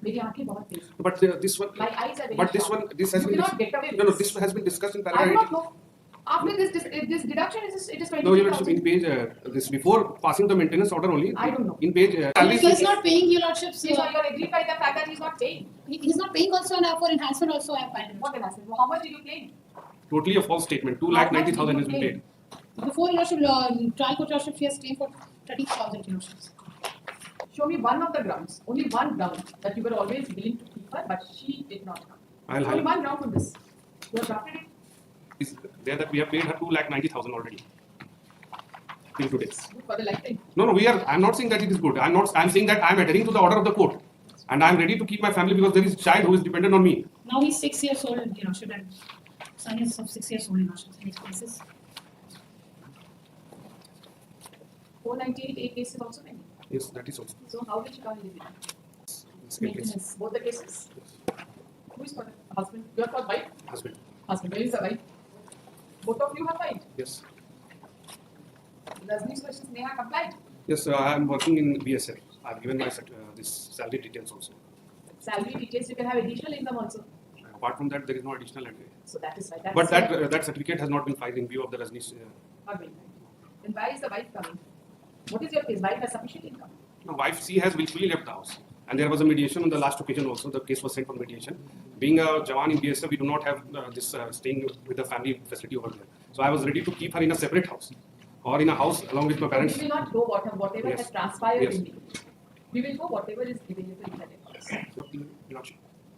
मेरी आंखें बहुत तेज. But this one. My eyes are very But this sharp. one, this has You been. cannot get away with No, no, this. this has been discussed in I do paragraph. not know. After this deduction, it is 20,000. No, your lordship, in page this before passing the maintenance order only. I don't know. In page. If he is not paying, your lordship. Yes, you are agreed by the fact that he is not paying. He is not paying also, and for enhancement also I have filed. What enhancement? How much did you claim? Totally a false statement. 2,90,000 has been paid. Before your lordship, trial court lordship, she has claimed for 30,000 your lordships. Show me one of the grounds, only one ground that you were always willing to keep her, but she did not come. Only one ground on this. You have drafted it. Is there that we have paid her 2,90,000 already till today. Good for the lifetime. No, no, I'm not saying that it is good. I'm saying that I'm adhering to the order of the court, and I'm ready to keep my family because there is a child who is dependent on me. Now he's 6 years old, your lordship, and son is of 6 years old, your lordship. Any cases? 498 cases also pending. Yes, that is also. So how did she come in the video? Maintenance. Both the cases. Who is for the husband? You are for wife. Husband. Husband. Where is the wife? Both of you have filed. Yes. Does these questions Neha complied? Yes, I am working in BSF. I've given my this salary details also. Salary details. You can have additional income also. Apart from that, there is no additional entry. So that is right. But that certificate has not been filed in view of the Rajnish. Not been filed. Then why is the wife coming? What is your case? Wife has sufficient income. No, wife C has willfully left the house. And there was a mediation on the last occasion also. The case was sent for mediation. Being a Jawan in BSF, we do not have this staying with the family facility over there. So I was ready to keep her in a separate house or in a house along with my parents. We will not go whatever Yes. has transpired Yes. in the case. We will go whatever is available in the records.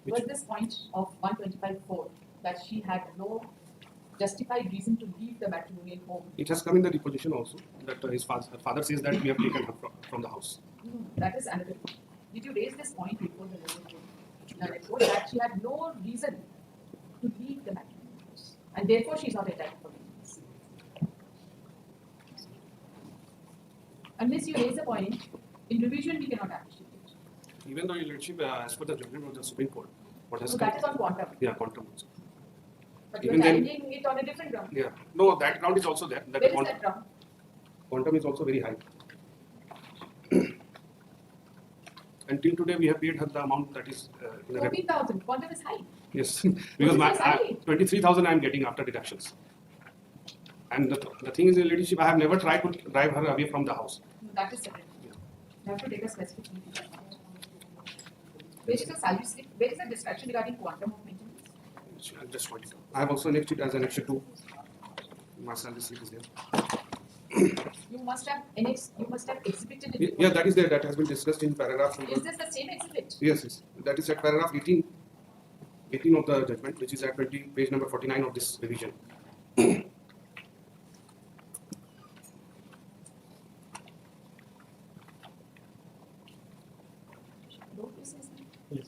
Was this point of 125.4 that she had no justified reason to leave the matrimonial home? It has come in the deposition also that her father says that we have taken her from the house. No, that is another. Did you raise this point before the report that she had no reason to leave the matrimonial house and therefore she is not entitled for maintenance? Unless you raise a point, in revision we cannot appreciate it. Even though your lordship, as per the judgment of the Supreme Court, what has So come? that is on quantum. Yeah, quantum also. But you are Even then- challenging it on a different ground. Yeah. No, that ground is also there. Where is that ground? Quantum is also very high. Until today, we have paid her the amount that is in the 14,000. Quantum is high. Yes, because What is the salary? 23,000 I am getting after deductions. And the thing is, your ladyship, I have never tried to drive her away from the house. No, that is separate. You have to take a specific leave. Where is the salary slip? Where is the discussion regarding quantum of maintenance? I'll just write it down. I have also annexed it as an extra 2. My salary slip is there. You must have exhibited it. Yeah, that is there. That has been discussed in paragraph. Is this the same exhibit? Yes, yes. That is at paragraph 18 of the judgment, which is at page number 49 of this revision.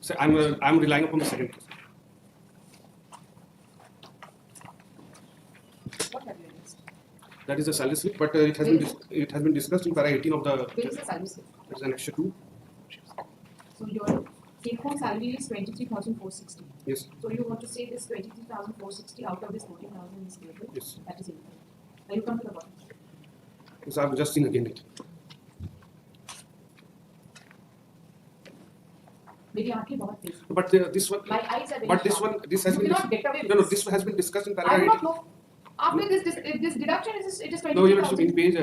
So I'm relying upon the second case. What have you annexed? That is the salary slip, but it has been discussed in paragraph 18 of the. Where is the salary slip? That is an extra 2. So your take-home salary is 23,460. Yes. So you want to say this 23,460 out of this 14,000 is payable? Yes. That is income. Now you come to the bottom. Yes, I've just seen again it. मेरी आंखें बहुत तेज. But this one. My eyes are very But this sharp. one, this has You been. cannot get away with No, no, this. this has been discussed in I do paragraph not 18. know. After this deduction, it is 23,000. No, your lordship, in page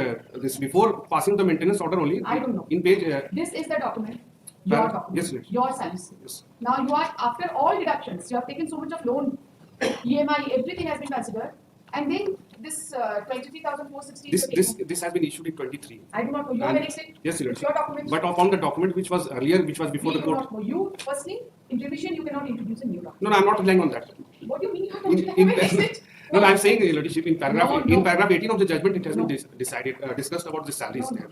this before passing the maintenance order only. I don't know. In page. This is the document. Your document. Yes, yes. Your salary slip. Yes. Now you are, after all deductions, you have taken so much of loan, EMI, everything has been considered, and then this 23,460 is the take-home. This has been issued in 23. I do not know. You have And- annexed it? Yes, your It's your lordship. document. But upon the document which was earlier, which was before We the do court. not know. You, firstly, in revision, you cannot introduce a new document. No, no, I'm not relying on that. What do you mean you In- have in- annexed it? No, I'm saying, your lordship, in paragraph No, in no. paragraph 18 of the judgment, it has No. been decided discussed about the salaries No, no. there.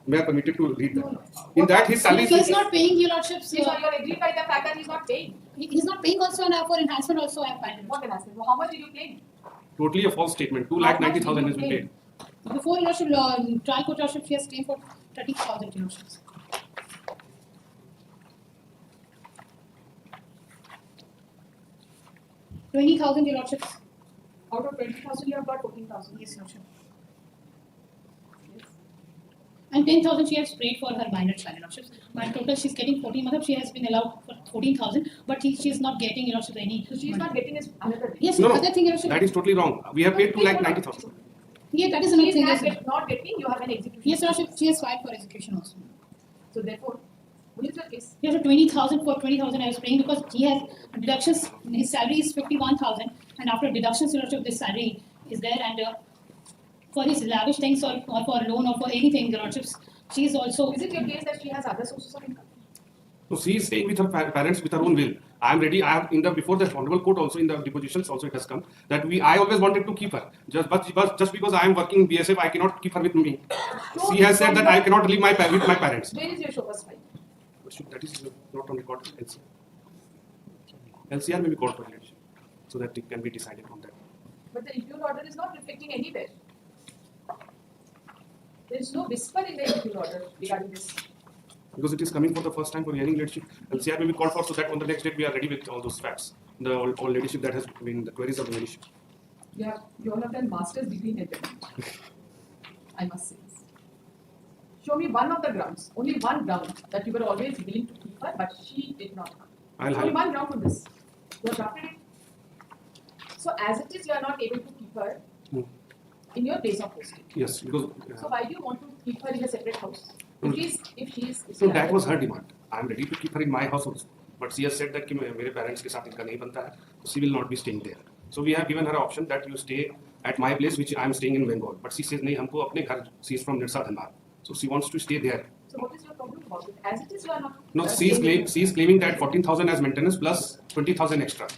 May I permitted to read that? No, no. In that, his salary If he is not paying, your lordship, So you are agreed by the fact that he is not paying. he is not paying also, and for enhancement also I have filed. What enhancement? How much did you claim? totally a false statement. 2,90,000 has been paid. Before your lordship, trial court lordship, she has claimed for 30,000 your lordships. 20,000 your lordships. Out of 20,000, you have got 14,000. Yes, lordship. Yes. And 10,000 she has paid for her minor child lordships. My total she's getting 14. She has been allowed for 14,000, but she is not getting, Your Lordship, any. So she is not getting his another thing. Yes, No, other thing, Your Lordship. that is totally wrong. We have paid 2,90,000. Yeah, that is She another is thing. not, Yes, not getting, you have an execution. Yes, Your Lordship, she has filed for execution also. So therefore, what is your case? Yes, so 20,000 for 20,000 I was paying because he has deductions. His salary is 51,000, and after deductions, Your Lordship, this salary is there, and for his lavish things or for a loan or for anything, Your Lordships, she is also. Is it your case that she has other sources of income? So she is staying with her parents with her own will. I am ready. I have in the before the honorable court also in the depositions also it has come that I always wanted to keep her. Just because I am working in BSF, I cannot keep her with me. She has said that I cannot leave with my parents. Where is your show first file? That is not on record. LCR may be called for election, so that it can be decided on that. But the impure order is not reflecting anywhere. There is no whisper in the impure order regarding this. Because it is coming for the first time for hearing leadership. LCR may be called for so that on the next date we are ready with all those facts. The all leadership that has been the queries of the leadership. Yeah, you all have done master's degree in entertainment. I must say this. Show me one of the grounds, only one ground that you were always willing to keep her, but she did not. Only one ground for this. You have drafted it. So as it is, you are not able to keep her in your place of posting. Yes, because. So why do you want to keep her in a separate house? If she is. So that was her demand. I am ready to keep her in my house also. But she has said that कि मेरे parents के साथ इनका नहीं बनता है, so she will not be staying there. So we have given her option that you stay at my place, which I am staying in Bengal. But she says नहीं हमको अपने घर. She is from Nirsa Dhanbad, so she wants to stay there. So what is your problem about it? As it is, you are not. No, she is claiming that 14,000 as maintenance plus 20,000 extra.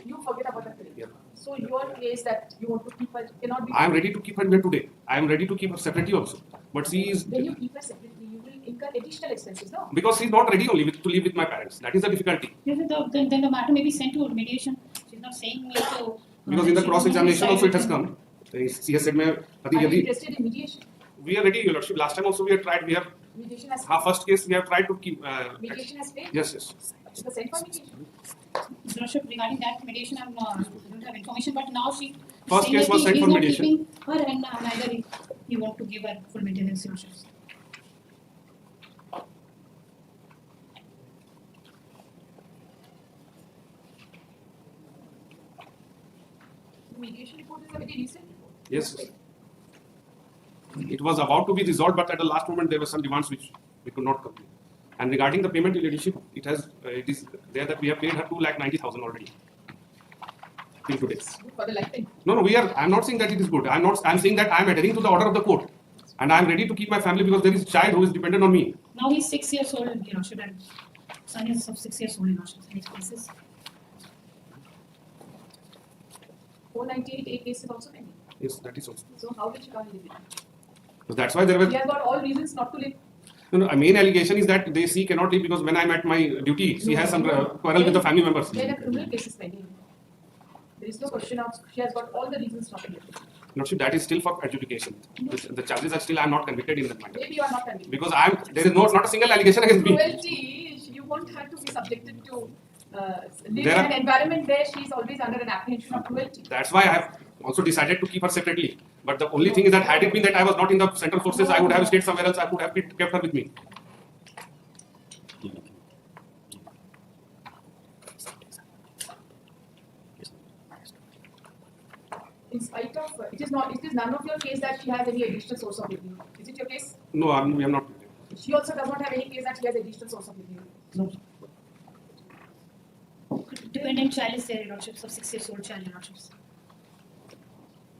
You forget about the claim. Yeah. So your case that you want to keep her cannot be. I am ready to keep her here today. I am ready to keep her separately also. But she is. When you keep her separately, you will incur additional expenses, no? Because she is not ready only to live with my parents. That is the difficulty. Yes, then the matter may be sent to mediation. She's not saying me to. Because in the cross-examination also it has come. She has said, Are you interested in mediation? We are ready, Your Lordship. Last time also we have tried. We have. Mediation has. Our first case we have tried to keep. Mediation has failed. Yes. It was sent for mediation. Your Lordship, regarding that mediation, I don't have information, but now she. First case was sent for mediation. He's not keeping her, and neither he want to give her full maintenance, Your Lordship. The mediation report is a very recent report. Yes. It was about to be resolved, but at the last moment there were some demands which we could not complete. And regarding the payment to leadership, it is there that we have paid her 2,90,000 already. Till today. Good for the lifetime. No, I'm not saying that it is good. I'm saying that I'm adhering to the order of the court. And I'm ready to keep my family because there is a child who is dependent on me. Now he's 6 years old, Your Lordship, and son is of 6 years old, Your Lordship. Any cases? 498A case is also pending. Yes, that is also. So how did she come in? So that's why there were. He has got all reasons not to live. No, a main allegation is that she cannot leave because when I'm at my duty, she has some quarrel with the family members. There are criminal cases pending. There is no question of she has got all the reasons not to live. Lordship, that is still for adjudication. The charges are still, I'm not convicted in that matter. Maybe you are not convicted. Because there is not a single allegation against me. Cruelty, you won't have to be subjected to live in an environment where she is always under an apprehension of cruelty. That's why I have also decided to keep her separately. But the only thing is that had it been that I was not in the central forces, I would have stayed somewhere else. I could have kept her with me. In spite of, it is none of your case that she has any additional source of living. Is it your case? No, we have not. She also does not have any case that she has additional source of living. No. Dependent child is there, Your Lordship, of 6 years old child, Your Lordship.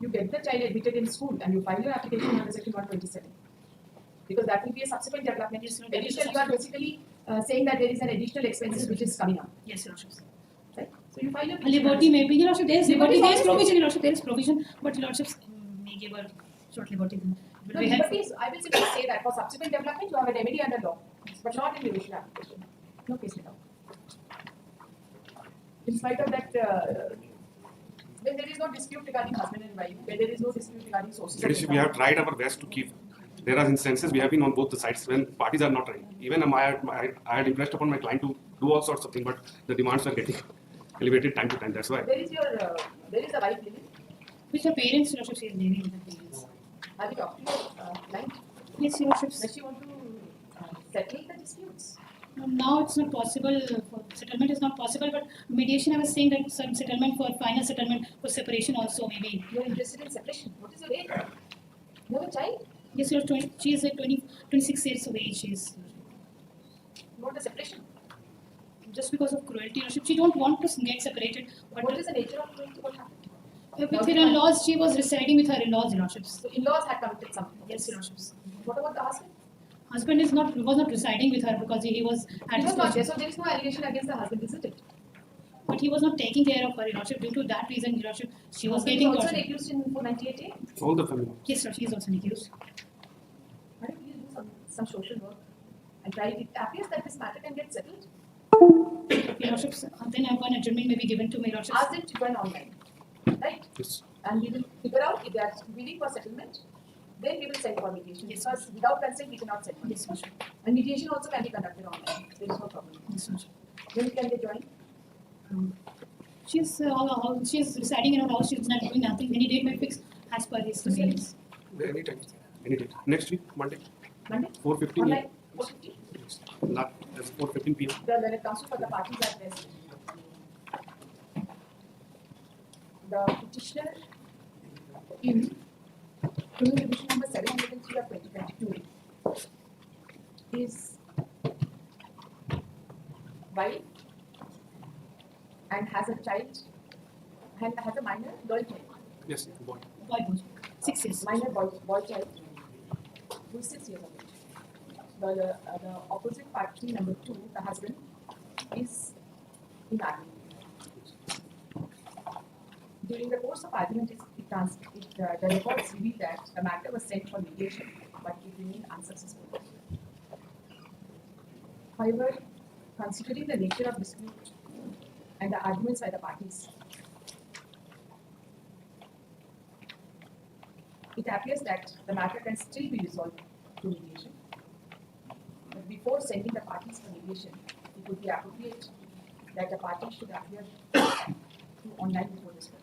You get the child admitted in school and you file your application under section 127. Because that will be a subsequent development. Additional, you are basically saying that there is an additional expenses which is coming up. Yes, Your Lordship. Right? So you file your Liberty may be, Your Lordship, there is Liberty liberty, there is also- provision, Your Lordship, there is provision, but Your Lordship may give her short liberty. No, liberties, I will simply say that for subsequent development you have a remedy under law, but not in the initial application. No case at all. In spite of that, when there is no dispute regarding husband and wife, where there is no dispute regarding sources of Leadership, we have tried our best to keep. There are instances we have been on both the sides when parties are not ready. Even I had impressed upon my client to do all sorts of things, but the demands are getting elevated time to time. That's why. There is a wife living. With her parents, Your Lordship, she is living with her parents. Have you talked to your client? Yes, Your Lordship. Does she want to settle the disputes? Now it's not possible for settlement is not possible, but mediation, I was saying that some settlement for final settlement for separation also maybe. You're interested in separation. What is your age? You have a child? Yes, Your Honor, she is 26 years of age. She is. You want a separation? Just because of cruelty, Your Worship. She don't want to get separated. But What is the nature of cruelty? What happened? with her in-laws, she was residing with her in-laws, Your Worship. So in-laws had committed something. Yes, Your Worship. What about the husband? Husband was not residing with her because he was at He was his not there, post. so there is no allegation against the husband, isn't it? But he was not taking care of her, Your Worship. Due to that reason, Your Worship, she was Husband is getting also tortured. accused in 498A. All the family. Yes, sir, she is also accused. Why don't you do some social work and try it? It appears that this matter can get settled. Your Worship, then one adjournment may be given to me, Your Worship. Ask them to join online, right? Yes. And we will figure out if they are willing for settlement. Then we will send for mediation. Yes. Because without consent, we cannot settle. Yes, Your Worship. And mediation also can be conducted online. There is no problem. Yes, Your Worship. When can they join? She's residing in her house. She's not doing nothing. Any date may fix as per his convenience. Anytime. Anytime. Next week, Monday, Monday? 4:15 Online? 4:50? That's 4:15 p.m. The counsel for the parties are present. The petitioner in criminal division number 703 of 2022 is wife and has a child and has a minor girl child, Yes, boy. Boy, 6 years. minor boy child who is 6 years of age. The opposite party number 2, the husband, is in argument. During the course of argument, the records reveal that the matter was sent for mediation, but it remained unsuccessful. However, considering the nature of dispute and the arguments by the parties, it appears that the matter can still be resolved through mediation. But before sending the parties for mediation, it would be appropriate that the parties should appear online before this court.